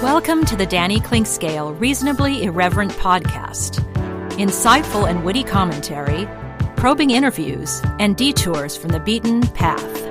Welcome to the Danny Clinkscale Reasonably Irreverent podcast. Insightful and witty commentary, probing interviews, and detours from the beaten path.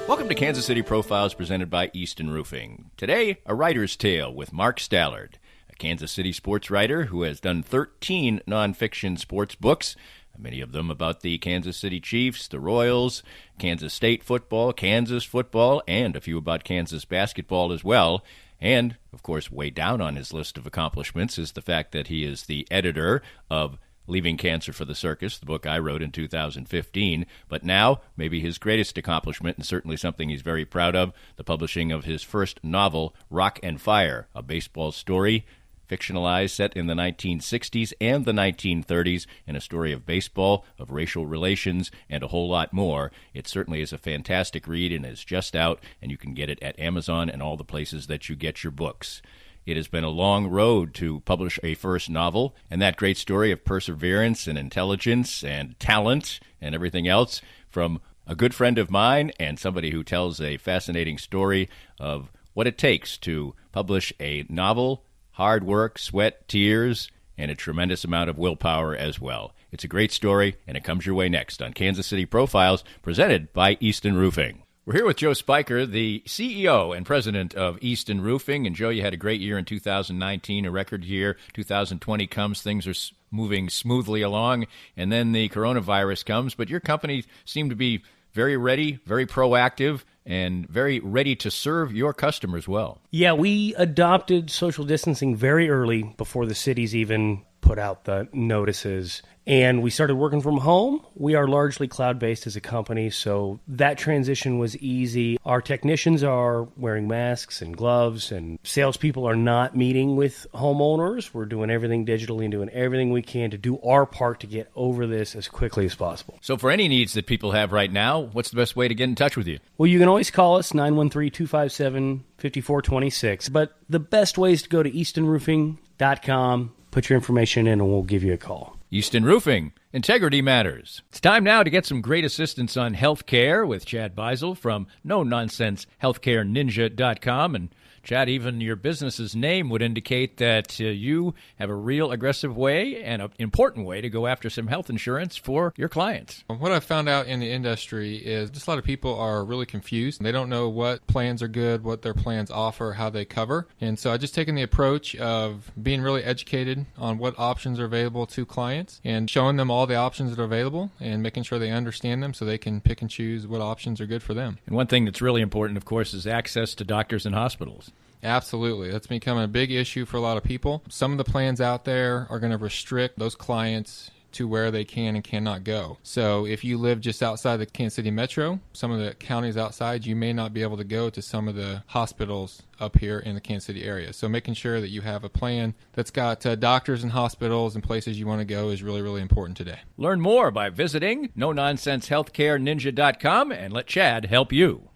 Welcome to Kansas City Profiles presented by Easton Roofing. Today, a writer's tale with Mark Stallard, a Kansas City sports writer who has done 13 nonfiction sports books, many of them about the Kansas City Chiefs, the Royals, Kansas State football, Kansas football, and a few about Kansas basketball as well. And, of course, way down on his list of accomplishments is the fact that he is the editor of Leaving Cancer for the Circus, the book I wrote in 2015. But now, maybe his greatest accomplishment, and certainly something he's very proud of, the publishing of his first novel, Rock and Fire, a baseball story, fictionalized, set in the 1960s and the 1930s, in a story of baseball, of racial relations, and a whole lot more. It certainly is a fantastic read and is just out, and you can get it at Amazon and all the places that you get your books. It has been a long road to publish a first novel, and that great story of perseverance and intelligence and talent and everything else from a good friend of mine and somebody who tells a fascinating story of what it takes to publish a novel. Hard work, sweat, tears, and a tremendous amount of willpower as well. It's a great story, and it comes your way next on Kansas City Profiles, presented by Easton Roofing. We're here with Joe Spiker, the CEO and president of Easton Roofing. And Joe, you had a great year in 2019, a record year. 2020 comes, things are moving smoothly along, and then the coronavirus comes. But your company seemed to be very ready, very proactive, and very ready to serve your customers well. Yeah, we adopted social distancing very early before the cities even put out the notices. And we started working from home. We are largely cloud-based as a company, so that transition was easy. Our technicians are wearing masks and gloves, and salespeople are not meeting with homeowners. We're doing everything digitally and doing everything we can to do our part to get over this as quickly as possible. So for any needs that people have right now, what's the best way to get in touch with you? Well, you can always call us, 913-257-5426. But the best way is to go to eastonroofing.com, put your information in, and we'll give you a call. Easton Roofing. Integrity matters. It's time now to get some great assistance on healthcare with Chad Beisel from no-nonsense-healthcareninja.com. And Chad, even your business's name would indicate that you have a real aggressive way and an important way to go after some health insurance for your clients. What I've found out in the industry is just a lot of people are really confused. They don't know what plans are good, what their plans offer, how they cover. And so I've just taken the approach of being really educated on what options are available to clients and showing them all the options that are available and making sure they understand them so they can pick and choose what options are good for them. And one thing that's really important, of course, is access to doctors and hospitals. Absolutely. That's becoming a big issue for a lot of people. Some of the plans out there are going to restrict those clients to where they can and cannot go. So if you live just outside the Kansas City metro, some of the counties outside, you may not be able to go to some of the hospitals up here in the Kansas City area. So making sure that you have a plan that's got doctors and hospitals and places you want to go is really, really important today. Learn more by visiting no-nonsense-healthcareninja.com and let Chad help you.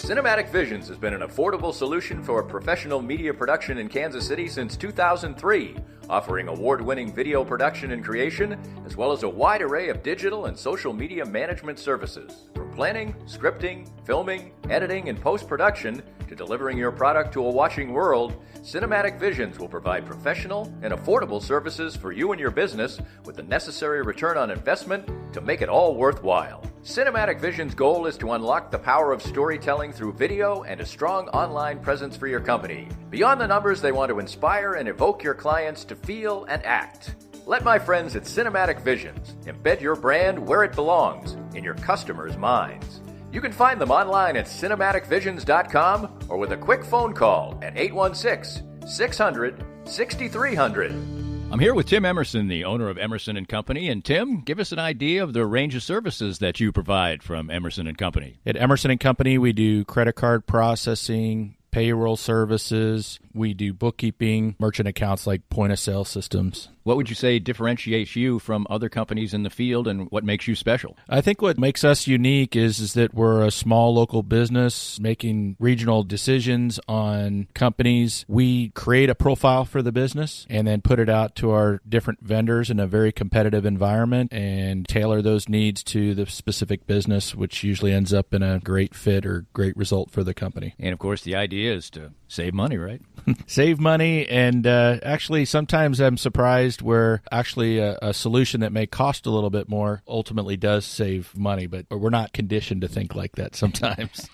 Cinematic Visions has been an affordable solution for professional media production in Kansas City since 2003, offering award-winning video production and creation, as well as a wide array of digital and social media management services. From planning, scripting, filming, editing, and post-production, to delivering your product to a watching world, Cinematic Visions will provide professional and affordable services for you and your business with the necessary return on investment to make it all worthwhile. Cinematic Vision's goal is to unlock the power of storytelling through video and a strong online presence for your company. Beyond the numbers, they want to inspire and evoke your clients to feel and act. Let my friends at Cinematic Visions embed your brand where it belongs, in your customers' minds. You can find them online at cinematicvisions.com or with a quick phone call at 816-600-6300. I'm here with Tim Emerson, the owner of Emerson & Company. And Tim, give us an idea of the range of services that you provide from Emerson & Company. At Emerson & Company, we do credit card processing, payroll services. We do bookkeeping, merchant accounts like point-of-sale systems. What would you say differentiates you from other companies in the field, and what makes you special? I think what makes us unique is that we're a small local business making regional decisions on companies. We create a profile for the business and then put it out to our different vendors in a very competitive environment and tailor those needs to the specific business, which usually ends up in a great fit or great result for the company. And, of course, the idea is to save money, right? Save money, and actually sometimes I'm surprised where actually a solution that may cost a little bit more ultimately does save money, but we're not conditioned to think like that sometimes.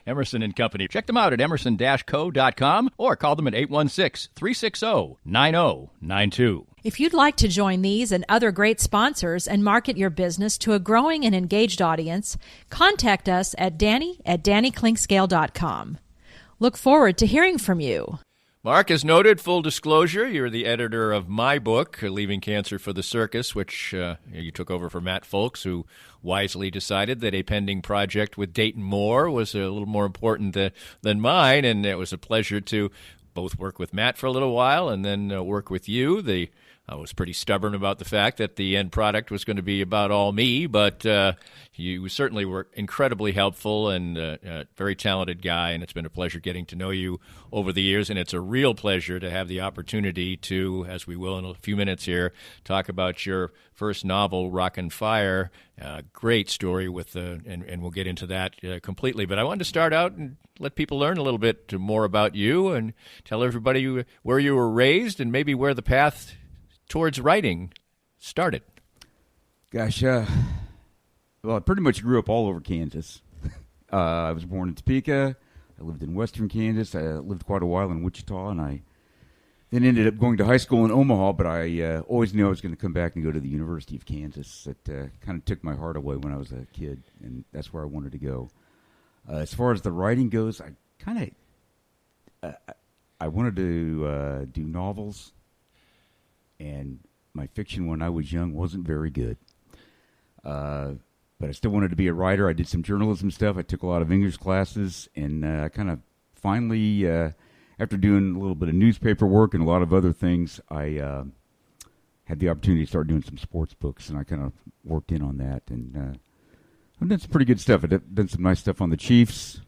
Emerson and Company. Check them out at emerson-co.com or call them at 816-360-9092. If you'd like to join these and other great sponsors and market your business to a growing and engaged audience, contact us at danny@dannyclinkscale.com. Look forward to hearing from you. Mark, as noted, full disclosure, you're the editor of my book, Leaving Cancer for the Circus, which you took over for Matt Folks, who wisely decided that a pending project with Dayton Moore was a little more important than mine, and it was a pleasure to both work with Matt for a little while and then work with you. I was pretty stubborn about the fact that the end product was going to be about all me, but you certainly were incredibly helpful and a very talented guy, and it's been a pleasure getting to know you over the years, and it's a real pleasure to have the opportunity to, as we will in a few minutes here, talk about your first novel, Rockin' Fire. Great story and we'll get into that completely, but I wanted to start out and let people learn a little bit more about you and tell everybody where you were raised and maybe where the path towards writing started. Gosh, well, I pretty much grew up all over Kansas. I was born in Topeka. I lived in western Kansas. I lived quite a while in Wichita, and I then ended up going to high school in Omaha, but I always knew I was going to come back and go to the University of Kansas. It kind of took my heart away when I was a kid, and that's where I wanted to go. As far as the writing goes, I kind of I wanted to do novels, and my fiction when I was young wasn't very good. But I still wanted to be a writer. I did some journalism stuff. I took a lot of English classes, and I kind of finally, after doing a little bit of newspaper work and a lot of other things, I had the opportunity to start doing some sports books, and I kind of worked in on that. And I've done some pretty good stuff. I've done some nice stuff on the Chiefs.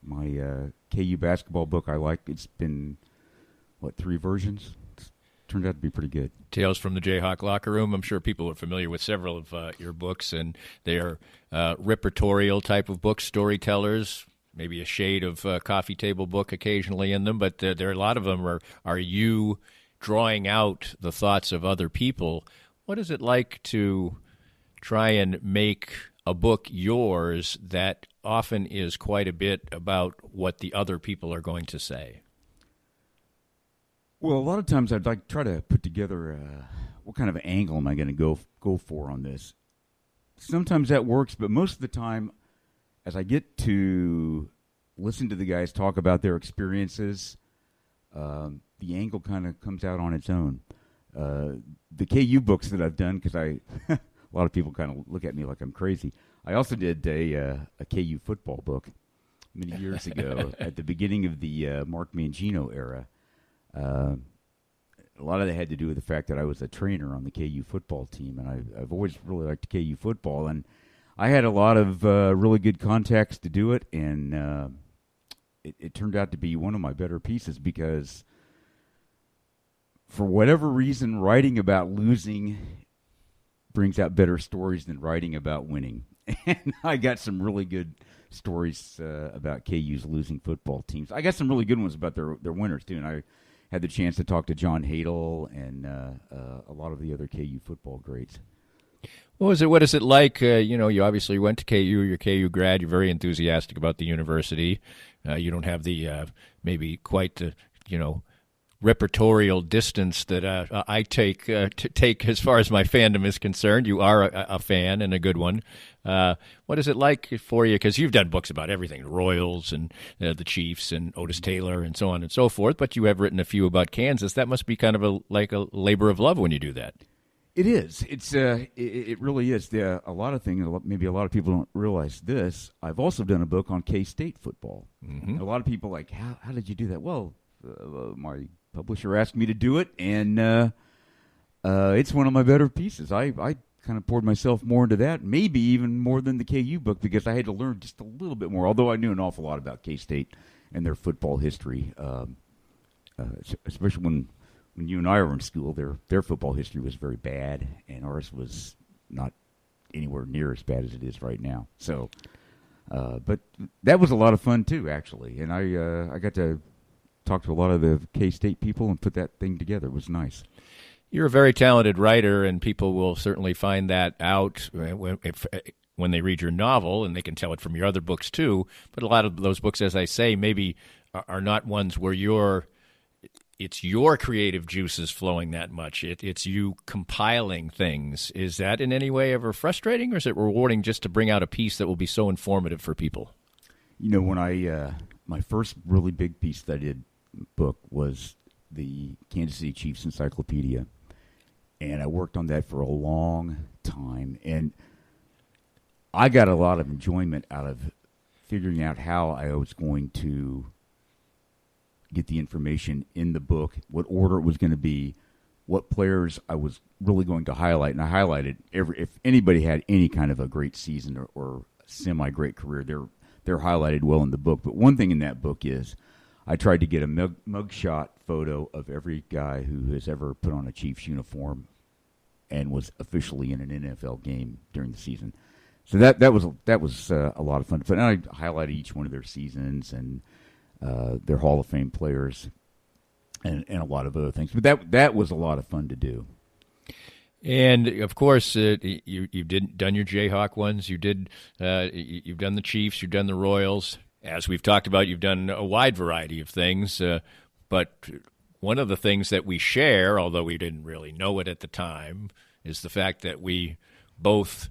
My KU basketball book I like. It's been, 3 versions? Turned out to be pretty good. Tales from the Jayhawk Locker Room. I'm sure people are familiar with several of your books, and they are repertorial type of books, storytellers, maybe a shade of coffee table book occasionally in them, but there are a lot of them are you drawing out the thoughts of other people. What is it like to try and make a book yours that often is quite a bit about what the other people are going to say? Well, a lot of times I'd like try to put together what kind of angle am I going to go for on this. Sometimes that works, but most of the time, as I get to listen to the guys talk about their experiences, the angle kind of comes out on its own. The KU books that I've done, because a lot of people kind of look at me like I'm crazy. I also did a KU football book many years ago at the beginning of the Mark Mangino era. A lot of that had to do with the fact that I was a trainer on the KU football team, and I've always really liked KU football, and I had a lot of really good contacts to do it, and it turned out to be one of my better pieces because for whatever reason, writing about losing brings out better stories than writing about winning. And I got some really good stories about KU's losing football teams. I got some really good ones about their winners, too, and I had the chance to talk to John Hadel and a lot of the other KU football greats. What is it like? You obviously went to KU. You're a KU grad. You're very enthusiastic about the university. You don't have the maybe quite the repertorial distance that I take as far as my fandom is concerned. You are a fan and a good one. What is it like for you? Because you've done books about everything, the Royals and the Chiefs and Otis Taylor and so on and so forth, but you have written a few about Kansas. That must be kind of like a labor of love when you do that. It is. It really is. A lot of things, maybe a lot of people don't realize this. I've also done a book on K-State football. Mm-hmm. A lot of people are like, how did you do that? Well, my publisher asked me to do it, and It's one of my better pieces. I kind of poured myself more into that, maybe even more than the KU book, because I had to learn just a little bit more, although I knew an awful lot about K-State and their football history, especially when you and I were in school. Their football history was very bad, and ours was not anywhere near as bad as it is right now. So, but that was a lot of fun, too, actually, and I got to talk to a lot of the K-State people and put that thing together. It was nice. You're a very talented writer, and people will certainly find that out when they read your novel, and they can tell it from your other books too. But a lot of those books, as I say, maybe are not ones where it's your creative juices flowing that much. It's you compiling things. Is that in any way ever frustrating, or is it rewarding just to bring out a piece that will be so informative for people? You know, when my first really big piece that I did book was the Kansas City Chiefs Encyclopedia. And I worked on that for a long time. And I got a lot of enjoyment out of figuring out how I was going to get the information in the book, what order it was going to be, what players I was really going to highlight. And I highlighted if anybody had any kind of a great season or semi-great career, they're highlighted well in the book. But one thing in that book is I tried to get a mugshot photo of every guy who has ever put on a Chiefs uniform and was officially in an NFL game during the season. So that was a lot of fun. But I highlighted each one of their seasons and their Hall of Fame players and a lot of other things. But that was a lot of fun to do. And of course, you've done your Jayhawk ones. You've done the Chiefs. You've done the Royals. As we've talked about, you've done a wide variety of things. But one of the things that we share, although we didn't really know it at the time, is the fact that we both,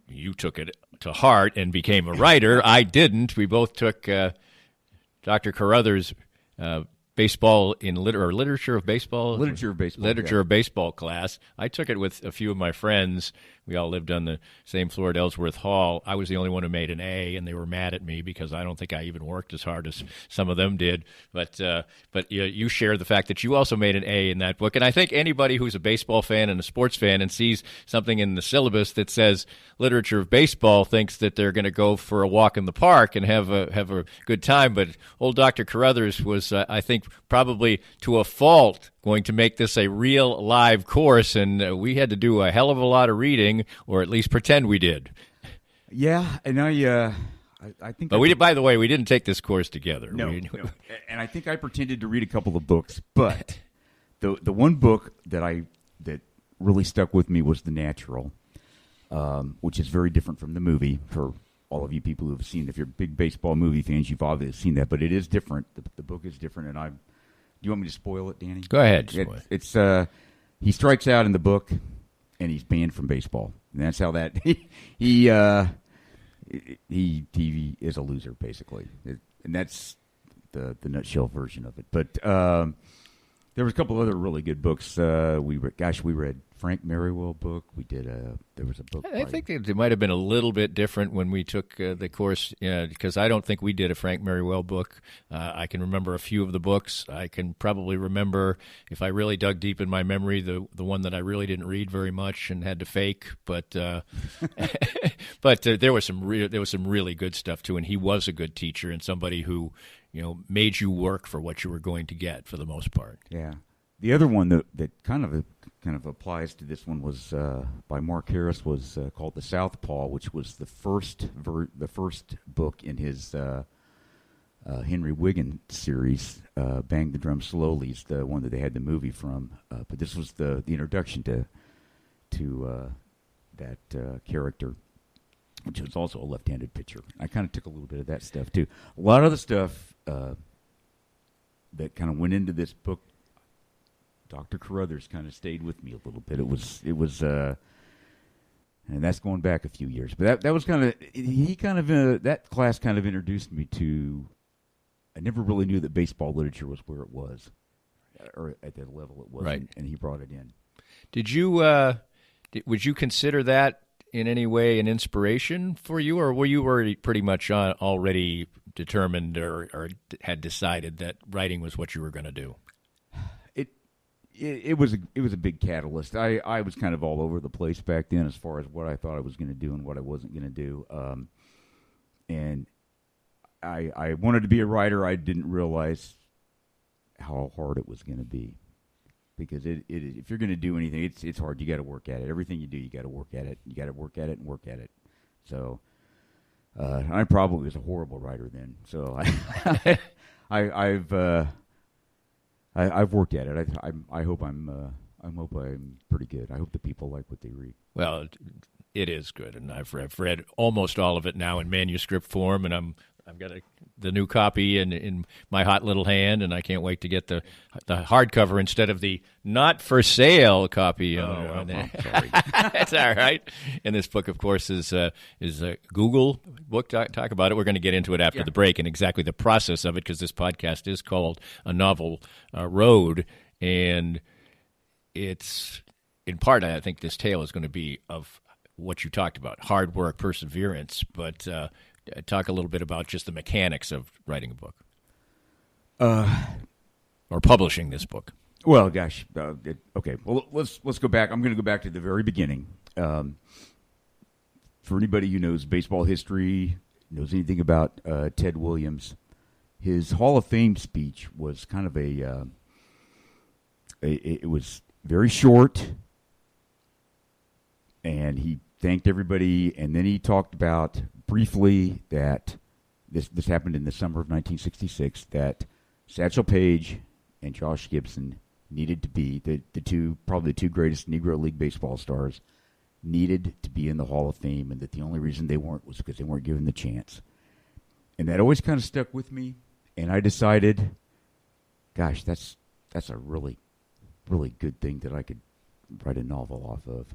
you took it to heart and became a writer. I didn't. We both took Dr. Carruthers' baseball in literature of baseball of baseball class. I took it with a few of my friends. We all lived on the same floor at Ellsworth Hall. I was the only one who made an A, and they were mad at me because I don't think I even worked as hard as some of them did. But you share the fact that you also made an A in that book. And I think anybody who's a baseball fan and a sports fan and sees something in the syllabus that says literature of baseball thinks that they're going to go for a walk in the park and have a good time. But old Dr. Carruthers was, I think, probably to a fault going to make this a real live course, and we had to do a hell of a lot of reading, or at least pretend we did. Yeah, and I think. But by the way, we didn't take this course together. No. And I think I pretended to read a couple of books, but the one book that really stuck with me was The Natural, which is very different from the movie. For all of you people who have seen, if you're big baseball movie fans, you've obviously seen that, but it is different. The book is different, and do you want me to spoil it, Danny? Go ahead. It's he strikes out in the book, and he's banned from baseball. And that's how that he is a loser, basically. And that's the nutshell version of it. But there was a couple other really good books. We read Frank Merriwell book. We did there was a book. I think it might have been a little bit different when we took the course, because I don't think we did a Frank Merriwell book. I can remember a few of the books. I can probably remember, if I really dug deep in my memory, the one that I really didn't read very much and had to fake. But but there was some really good stuff too, and he was a good teacher and somebody who made you work for what you were going to get for the most part. Yeah. The other one that kind of applies to this one was by Mark Harris, was called The Southpaw, which was the first book in his Henry Wiggin series. Bang the Drum Slowly is the one that they had the movie from, but this was the introduction to that character, which was also a left-handed pitcher. I kind of took a little bit of that stuff too. A lot of the stuff that kind of went into this book, Dr. Carruthers kind of stayed with me a little bit. It was, and that's going back a few years. But that was kind of, that class kind of introduced me to, I never really knew that baseball literature was where it was, or at that level it was, right. And he brought it in. Did you, would you consider that in any way an inspiration for you, or were you already pretty much already determined or had decided that writing was what you were going to do? it was a big catalyst. I was kind of all over the place back then as far as what I thought I was going to do and what I wasn't going to do. And I wanted to be a writer. I didn't realize how hard it was going to be, because if you're going to do anything, it's hard. You got to work at it. Everything you do, you got to work at it. You got to work at it and work at it. So I probably was a horrible writer then. So I've worked at it. I hope I'm pretty good. I hope the people like what they read. Well, it is good, and I've read almost all of it now in manuscript form, and I've got the new copy in my hot little hand, and I can't wait to get the hardcover instead of the not for sale copy. I'm sorry. That's all right. And this book, of course, is a Google book. Talk about it. We're going to get into it after the break and exactly the process of it, because this podcast is called A Novel Road, and it's in part, I think this tale is going to be of what you talked about, hard work, perseverance, but talk a little bit about just the mechanics of writing a book or publishing this book. Well, gosh, okay. Well, let's go back. I'm going to go back to the very beginning. For anybody who knows baseball history, knows anything about Ted Williams, his Hall of Fame speech was kind of it was very short, and he thanked everybody, and then he talked about briefly that this happened in the summer of 1966, that Satchel Paige and Josh Gibson needed to be probably the two greatest Negro League baseball stars, needed to be in the Hall of Fame, and that the only reason they weren't was because they weren't given the chance. And that always kind of stuck with me, and I decided, gosh, that's a really, really good thing that I could write a novel off of.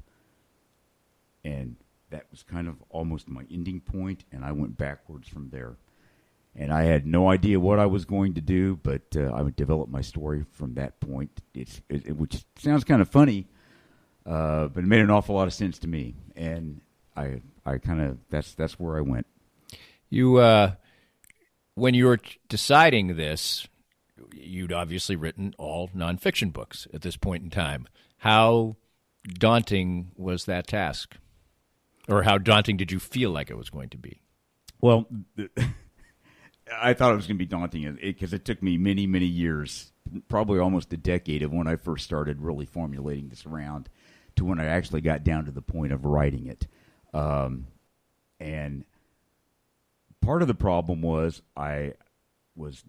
And that was kind of almost my ending point, and I went backwards from there. And I had no idea what I was going to do, but I would develop my story from that point, which sounds kind of funny, but it made an awful lot of sense to me. And I kind of, that's where I went. You, when you were deciding this, you'd obviously written all nonfiction books at this point in time. How daunting was that task? Or how daunting did you feel like it was going to be? Well, I thought it was going to be daunting because it took me many, many years, probably almost a decade, of when I first started really formulating this around to when I actually got down to the point of writing it. And part of the problem was I was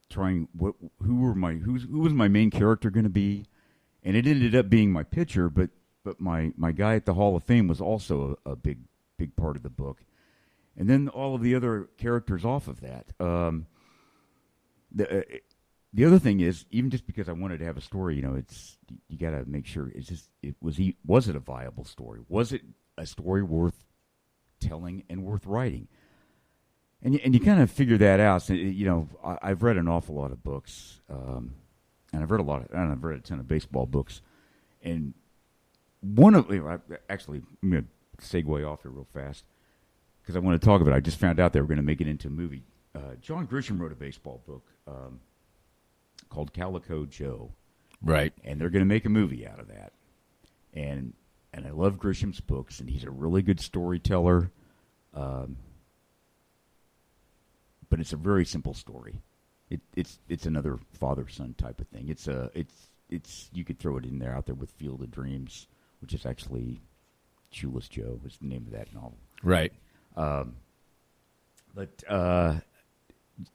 trying who was my main character going to be, and it ended up being my pitcher, but my guy at the Hall of Fame was also a big part of the book. And then all of the other characters off of that. The other thing is, even just because I wanted to have a story, you got to make sure was it a viable story? Was it a story worth telling and worth writing? And you kind of figure that out. So, I've read an awful lot of books, and I've read a ton of baseball books, and actually, I'm going to segue off here real fast because I want to talk about it. I just found out they were going to make it into a movie. John Grisham wrote a baseball book called Calico Joe. Right. And they're going to make a movie out of that. And I love Grisham's books, and he's a really good storyteller. But it's a very simple story. It's another father-son type of thing. It's you could throw it in there out there with Field of Dreams, which is actually Shoeless Joe is the name of that novel. Right. But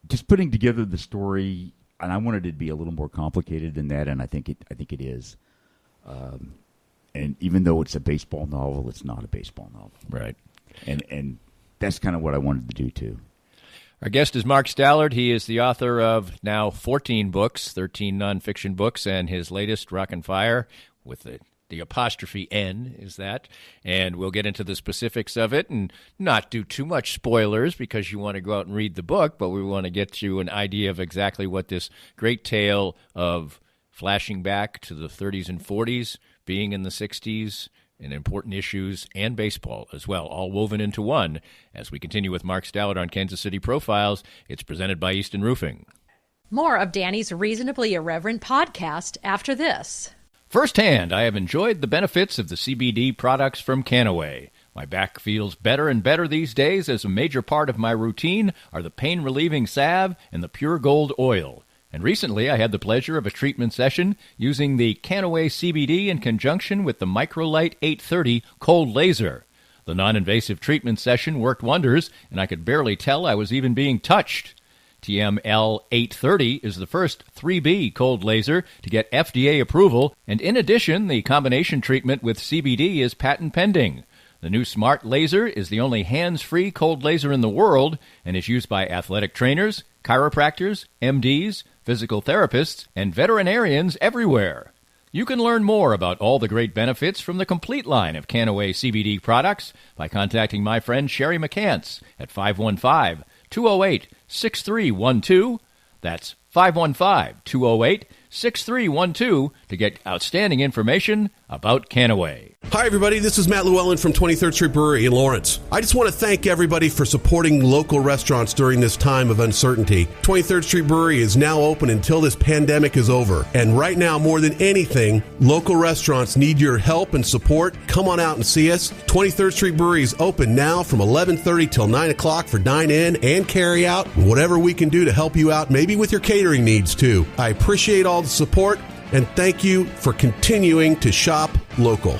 just putting together the story, and I wanted it to be a little more complicated than that, and I think it is. And even though it's a baseball novel, it's not a baseball novel. Right. And that's kind of what I wanted to do too. Our guest is Mark Stallard. He is the author of now 14 books, 13 nonfiction books, and his latest, Rockin' Fire, with the apostrophe N is that. And we'll get into the specifics of it and not do too much spoilers because you want to go out and read the book, but we want to get you an idea of exactly what this great tale of flashing back to the 30s and 40s, being in the 60s, and important issues, and baseball as well, all woven into one. As we continue with Mark Stallard on Kansas City Profiles, it's presented by Easton Roofing. More of Danny's Reasonably Irreverent podcast after this. Firsthand, I have enjoyed the benefits of the CBD products from Canaway. My back feels better and better these days, as a major part of my routine are the pain-relieving salve and the Pure Gold oil. And recently I had the pleasure of a treatment session using the Canaway CBD in conjunction with the Microlite 830 cold laser. The non-invasive treatment session worked wonders, and I could barely tell I was even being touched. TML 830 is the first 3B cold laser to get FDA approval, and in addition, the combination treatment with CBD is patent pending. The new smart laser is the only hands-free cold laser in the world and is used by athletic trainers, chiropractors, MDs, physical therapists, and veterinarians everywhere. You can learn more about all the great benefits from the complete line of Canaway CBD products by contacting my friend Sherry McCants at 515-208-6312. That's 515-208-6312 to get outstanding information about Canaway. Hi, everybody. This is Matt Llewellyn from 23rd Street Brewery in Lawrence. I just want to thank everybody for supporting local restaurants during this time of uncertainty. 23rd Street Brewery is now open until this pandemic is over. And right now, more than anything, local restaurants need your help and support. Come on out and see us. 23rd Street Brewery is open now from 11:30 till 9 o'clock for dine-in and carry-out. Whatever we can do to help you out, maybe with your catering needs, too. I appreciate all the support, and thank you for continuing to shop local.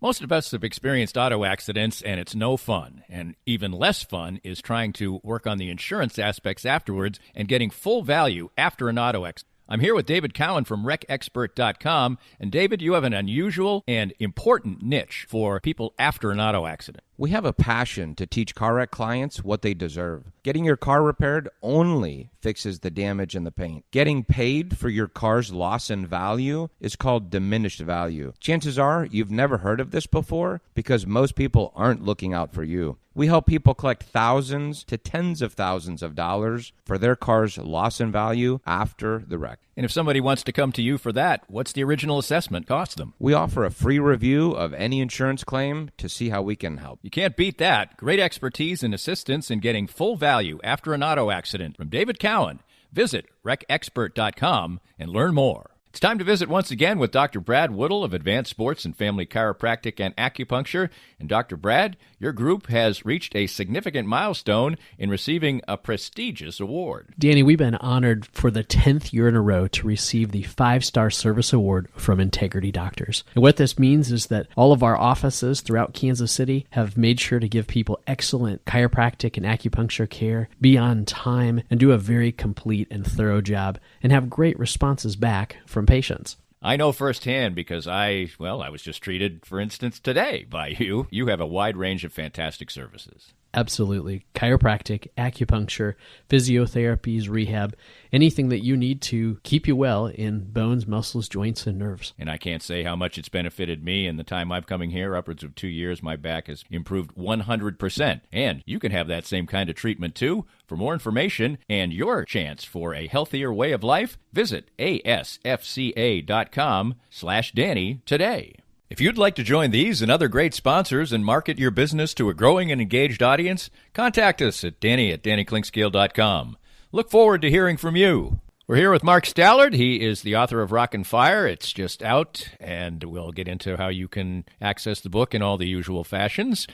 Most of us have experienced auto accidents, and it's no fun. And even less fun is trying to work on the insurance aspects afterwards and getting full value after an auto accident. I'm here with David Cowan from WreckExpert.com. And David, you have an unusual and important niche for people after an auto accident. We have a passion to teach car wreck clients what they deserve. Getting your car repaired only fixes the damage and the paint. Getting paid for your car's loss in value is called diminished value. Chances are you've never heard of this before because most people aren't looking out for you. We help people collect thousands to tens of thousands of dollars for their car's loss in value after the wreck. And if somebody wants to come to you for that, what's the original assessment cost them? We offer a free review of any insurance claim to see how we can help. You can't beat that. Great expertise and assistance in getting full value after an auto accident from David Cowan. Visit WreckExpert.com and learn more. It's time to visit once again with Dr. Brad Woodle of Advanced Sports and Family Chiropractic and Acupuncture. And Dr. Brad, your group has reached a significant milestone in receiving a prestigious award. Danny, we've been honored for the 10th year in a row to receive the 5-Star Service Award from Integrity Doctors. And what this means is that all of our offices throughout Kansas City have made sure to give people excellent chiropractic and acupuncture care, be on time, and do a very complete and thorough job, and have great responses back from patients. I know firsthand because I was just treated, for instance, today by you. You have a wide range of fantastic services. Absolutely. Chiropractic, acupuncture, physiotherapies, rehab, anything that you need to keep you well in bones, muscles, joints, and nerves. And I can't say how much it's benefited me in the time I've coming here, upwards of 2 years. My back has improved 100%. And you can have that same kind of treatment too. For more information and your chance for a healthier way of life, visit asfca.com/Danny today. If you'd like to join these and other great sponsors and market your business to a growing and engaged audience, contact us at Danny@DannyKlinkscale.com. Look forward to hearing from you. We're here with Mark Stallard. He is the author of Rock and Fire. It's just out, and we'll get into how you can access the book in all the usual fashions.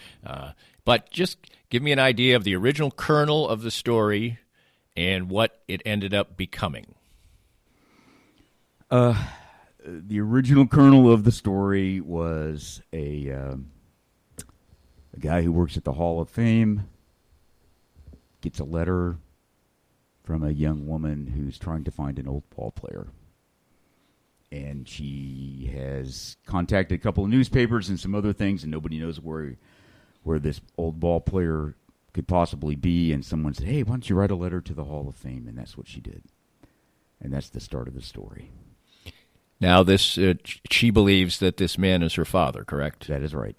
But just give me an idea of the original kernel of the story and what it ended up becoming. The original kernel of the story was a guy who works at the Hall of Fame gets a letter from a young woman who's trying to find an old ball player. And she has contacted a couple of newspapers and some other things, and nobody knows where this old ball player could possibly be. And someone said, hey, why don't you write a letter to the Hall of Fame? And that's what she did. And that's the start of the story. Now, this she believes that this man is her father, correct? That is right.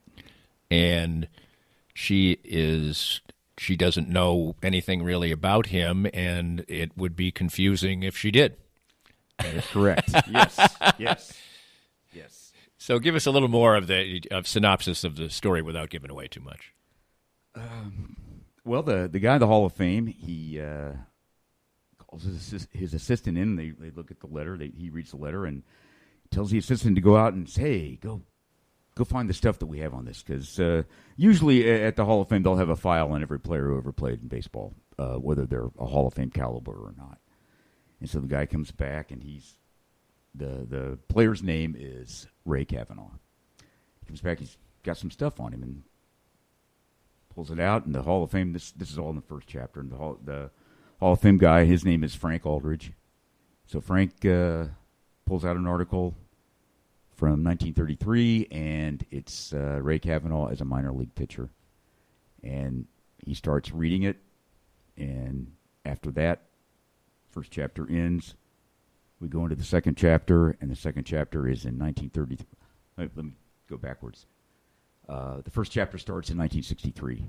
And she doesn't know anything really about him, and it would be confusing if she did. That is correct. Yes. So give us a little more of synopsis of the story without giving away too much. Well, the guy at the Hall of Fame, he calls his assistant in. They look at the letter. He reads the letter, and tells the assistant to go out and say, hey, go find the stuff that we have on this. Because usually at the Hall of Fame, they'll have a file on every player who ever played in baseball, whether they're a Hall of Fame caliber or not. And so the guy comes back, and the player's name is Ray Kavanaugh. He comes back, he's got some stuff on him, and pulls it out. And the Hall of Fame, this is all in the first chapter. And the Hall of Fame guy, his name is Frank Aldridge. So Frank pulls out an article from 1933, and it's Ray Kavanaugh as a minor league pitcher. And he starts reading it, and after that, first chapter ends. We go into the second chapter, and the second chapter is in 1933. Let me go backwards. The first chapter starts in 1963.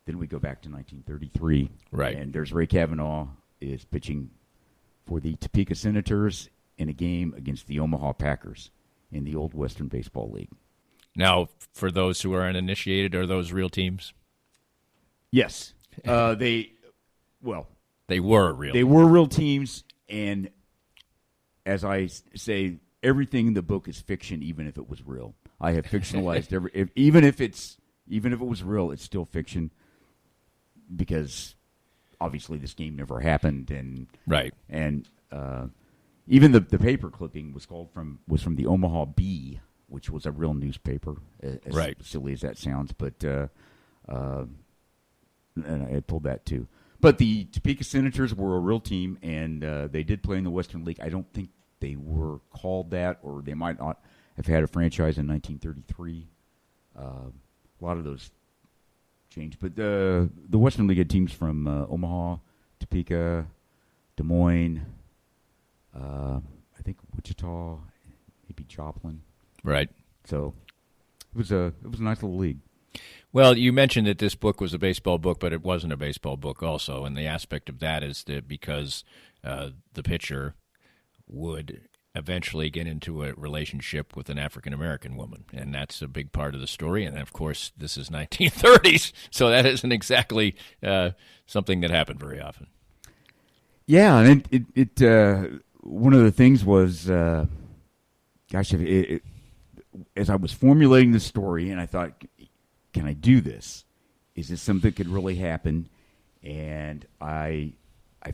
Then we go back to 1933. Right. And there's Ray Kavanaugh is pitching for the Topeka Senators in a game against the Omaha Packers in the Old Western Baseball League. Now, for those who are uninitiated, are those real teams? Yes. They were real. They were real teams, and as I say, everything in the book is fiction, even if it was real. I have fictionalized even if it was real, it's still fiction, because obviously this game never happened, and right, and even the paper clipping was from the Omaha Bee, which was a real newspaper, as right, silly as that sounds, but and I pulled that too. But the Topeka Senators were a real team, and they did play in the Western League. I don't think they were called that, or they might not have had a franchise in 1933. A lot of those changed. But the Western League had teams from Omaha, Topeka, Des Moines, I think Wichita, maybe Joplin. Right. So it was a nice little league. Well, you mentioned that this book was a baseball book, but it wasn't a baseball book also, and the aspect of that is that because the pitcher would eventually get into a relationship with an African-American woman, and that's a big part of the story, and of course, this is 1930s, so that isn't exactly something that happened very often. Yeah, and it one of the things was, as I was formulating the story, and I thought, can I do this? Is this something that could really happen? And I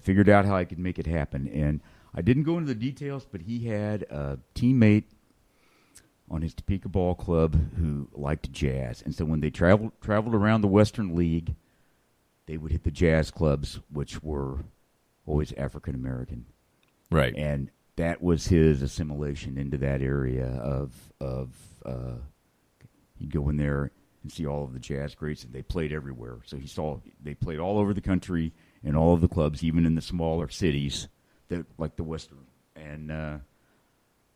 figured out how I could make it happen. And I didn't go into the details, but he had a teammate on his Topeka ball club who liked jazz. And so when they traveled around the Western League, they would hit the jazz clubs, which were always African American. Right. And that was his assimilation into that area of he'd go in there and see all of the jazz greats, and they played everywhere. So they played all over the country in all of the clubs, even in the smaller cities, like the Western. And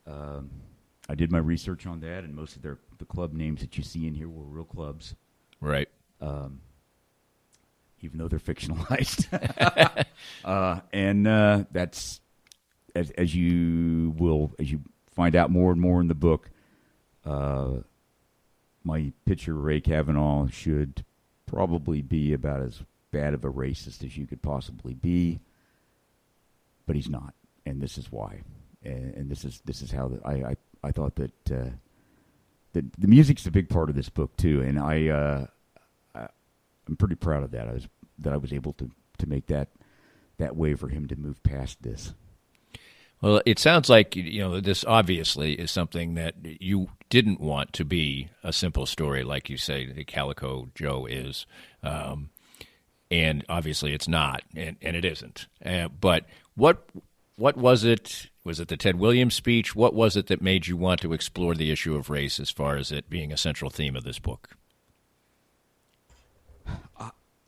I did my research on that, and most of the club names that you see in here were real clubs. Right. Even though they're fictionalized. And that's, as you find out more and more in the book, my pitcher, Ray Kavanaugh, should probably be about as bad of a racist as you could possibly be, but he's not, and this is why. And this is how I thought that the music's a big part of this book too, and I'm pretty proud of that. I was able to make that way for him to move past this. Well, it sounds like, this obviously is something that you didn't want to be a simple story, like you say, the Calico Joe is. And obviously it's not, and it isn't. But what was it? Was it the Ted Williams speech? What was it that made you want to explore the issue of race as far as it being a central theme of this book?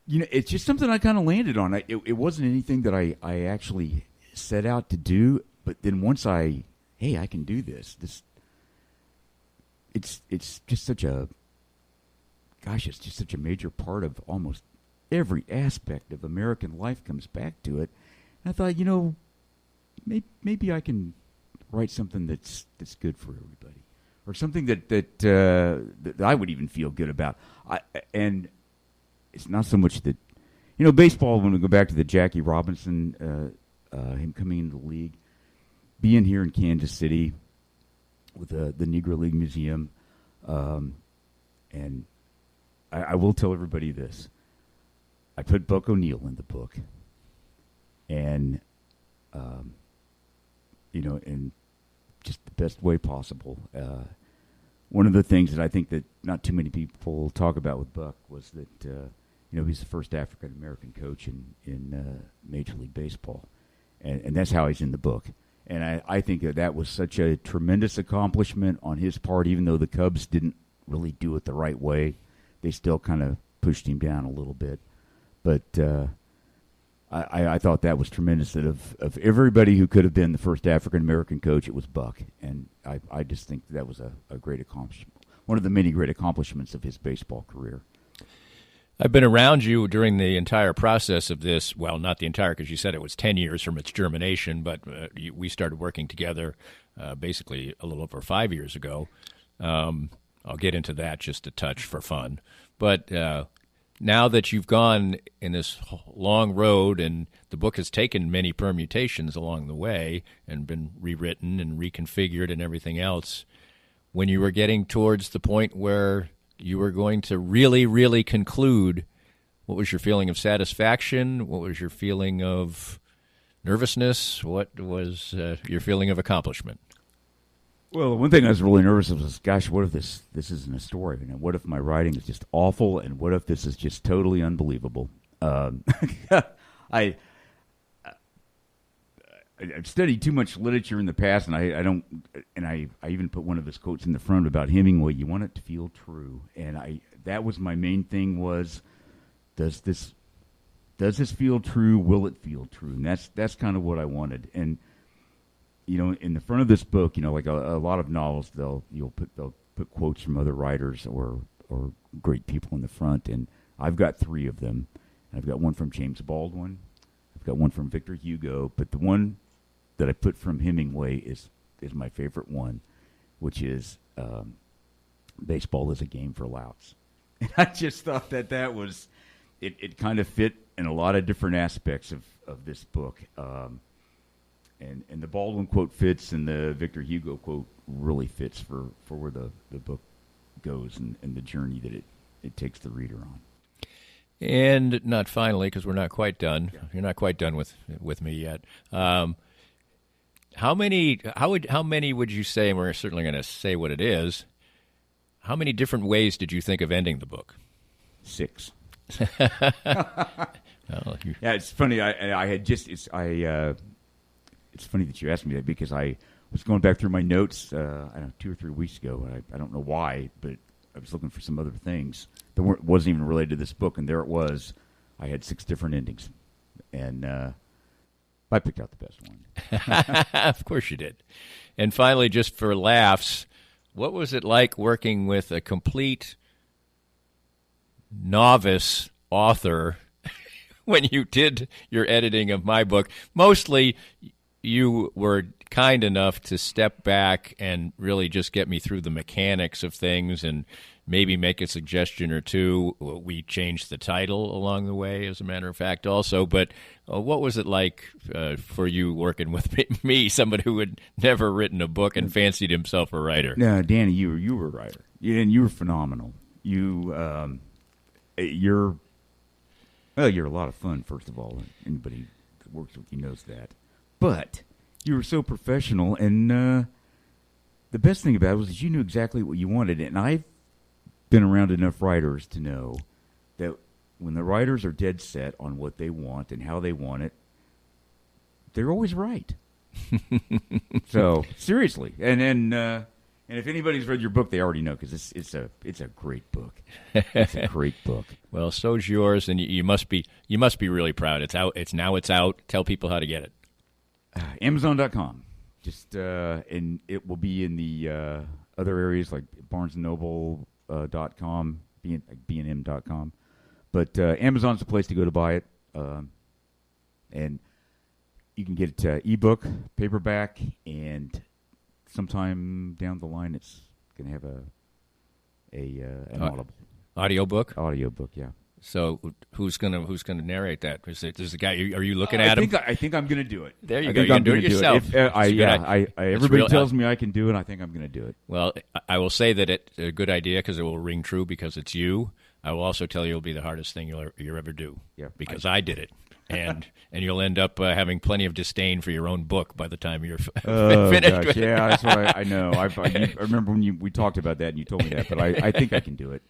It's just something I kind of landed on. It wasn't anything that I actually set out to do. But then once I can do this. It's just such a major part of almost every aspect of American life comes back to it. And I thought, maybe I can write something that's good for everybody, or something that I would even feel good about. And it's not so much that, baseball. When we go back to the Jackie Robinson, him coming into the league. Being here in Kansas City, with the Negro League Museum. And I will tell everybody this. I put Bucko'neil in the book. And, in just the best way possible. One of the things that I think that not too many people talk about with Buck was that, he's the first African-American coach in Major League Baseball. And that's how he's in the book. And I think that was such a tremendous accomplishment on his part, even though the Cubs didn't really do it the right way. They still kind of pushed him down a little bit. But I thought that was tremendous. That of everybody who could have been the first African-American coach, it was Buck. And I just think that was a great accomplishment. One of the many great accomplishments of his baseball career. I've been around you during the entire process of this. Well, not the entire, because you said it was 10 years from its germination, but we started working together basically a little over 5 years ago. I'll get into that just a touch for fun. But now that you've gone in this long road, and the book has taken many permutations along the way and been rewritten and reconfigured and everything else, when you were getting towards the point where you were going to really, really conclude, what was your feeling of satisfaction? What was your feeling of nervousness? What was your feeling of accomplishment? Well, one thing I was really nervous of was, gosh, what if this isn't a story? And what if my writing is just awful? And what if this is just totally unbelievable? I've studied too much literature in the past, and I even put one of his quotes in the front about Hemingway. You want it to feel true, and that was my main thing. Was does this feel true? Will it feel true? And that's kind of what I wanted. And in the front of this book, like a lot of novels, they'll put quotes from other writers or great people in the front, and I've got 3 of them. And I've got one from James Baldwin. I've got one from Victor Hugo, but the one that I put from Hemingway is my favorite one, which is baseball is a game for louts. And I just thought that was it kind of fit in a lot of different aspects of this book. And the Baldwin quote fits, and the Victor Hugo quote really fits for where the book goes and the journey that it takes the reader on. And not finally, because we're not quite done. Yeah. You're not quite done with me yet. How many would you say, and we're certainly going to say what it is, how many different ways did you think of ending the book? 6. Well, yeah, it's funny. It's funny that you asked me that, because I was going back through my notes, 2 or 3 weeks ago. And I don't know why, but I was looking for some other things that wasn't even related to this book, and there it was. I had 6 different endings, and I picked out the best one. Of course you did. And finally, just for laughs, what was it like working with a complete novice author when you did your editing of my book? Mostly, you were kind enough to step back and really just get me through the mechanics of things and maybe make a suggestion or two. We changed the title along the way, as a matter of fact, also. But what was it like for you working with me, somebody who had never written a book and fancied himself a writer? No, Danny, you were a writer, and you were phenomenal. You're a lot of fun, first of all. Anybody that works with you knows that. But you were so professional, and the best thing about it was you knew exactly what you wanted. And I've been around enough writers to know that when the writers are dead set on what they want and how they want it, they're always right. So seriously, and if anybody's read your book, they already know, because it's a great book. It's a great book. Well, so's yours, and you must be really proud. It's out. It's out. Tell people how to get it. Amazon.com. Just and it will be in the other areas like BarnesandNoble.com, B&M.com. But Amazon's the place to go to buy it. And you can get it ebook, paperback, and sometime down the line it's going to have an audible. Audiobook? Audiobook, yeah. So who's gonna narrate that? Is the guy? Are you looking at him? I think I'm going to do it. There you I go. think You I'm can do gonna it yourself. Everybody tells me I can do it. I think I'm going to do it. Well, I will say that it's a good idea because it will ring true because it's you. I will also tell you it'll be the hardest thing you'll ever do. Yeah, because I did it. And you'll end up having plenty of disdain for your own book by the time you're finished gosh, with it. Yeah, that's what I know. I remember when we talked about that and you told me that, but I think I can do it.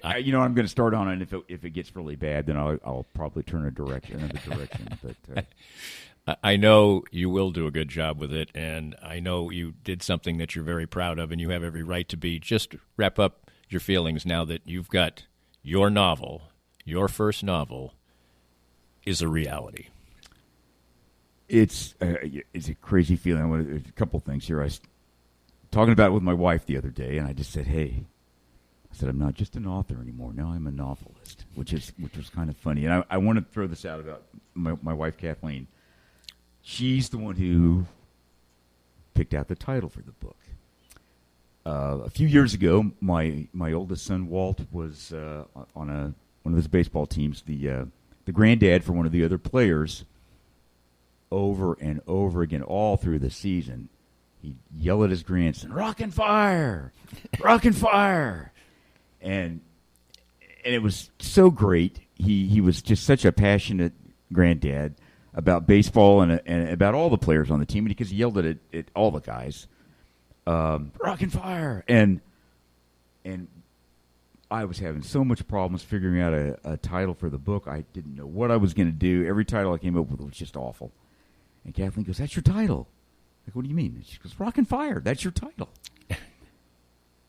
I'm going to start on it. If it gets really bad, then I'll probably turn another direction. But I know you will do a good job with it, and I know you did something that you're very proud of, and you have every right to be. Just wrap up your feelings now that you've got your novel, your first novel, is a reality. It's a crazy feeling. There's a couple things here. I was talking about it with my wife the other day, and I just said, "Hey," I said, "I'm not just an author anymore. Now I'm a novelist," which was kind of funny. And I want to throw this out about my wife, Kathleen. She's the one who picked out the title for the book. A few years ago, my oldest son Walt was on one of his baseball teams. The granddad for one of the other players, over and over again, all through the season, he'd yell at his grandson, "Rockin' fire! Rockin' fire!" And it was so great. He was just such a passionate granddad about baseball and about all the players on the team because he yelled at all the guys. "Rockin' fire!" And I was having so much problems figuring out a title for the book. I didn't know what I was going to do. Every title I came up with was just awful. And Kathleen goes, "That's your title." Like, "What do you mean?" And she goes, "Rockin' Fire. That's your title."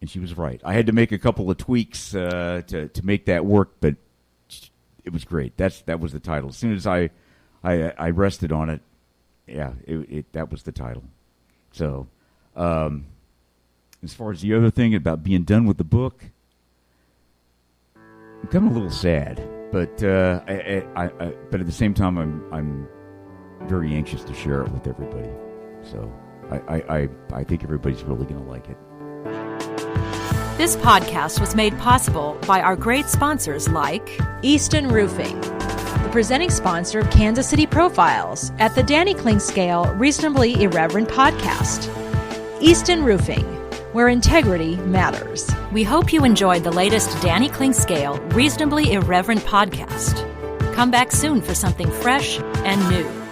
And she was right. I had to make a couple of tweaks to make that work, but it was great. That was the title. As soon as I rested on it, yeah, that was the title. So, as far as the other thing about being done with the book, I'm kind of a little sad, but but at the same time, I'm very anxious to share it with everybody. So I think everybody's really going to like it. This podcast was made possible by our great sponsors like Easton Roofing, the presenting sponsor of Kansas City Profiles at the Danny Kling Scale Reasonably Irreverent podcast. Easton Roofing, where integrity matters. We hope you enjoyed the latest Danny Kling Scale Reasonably Irreverent podcast. Come back soon for something fresh and new.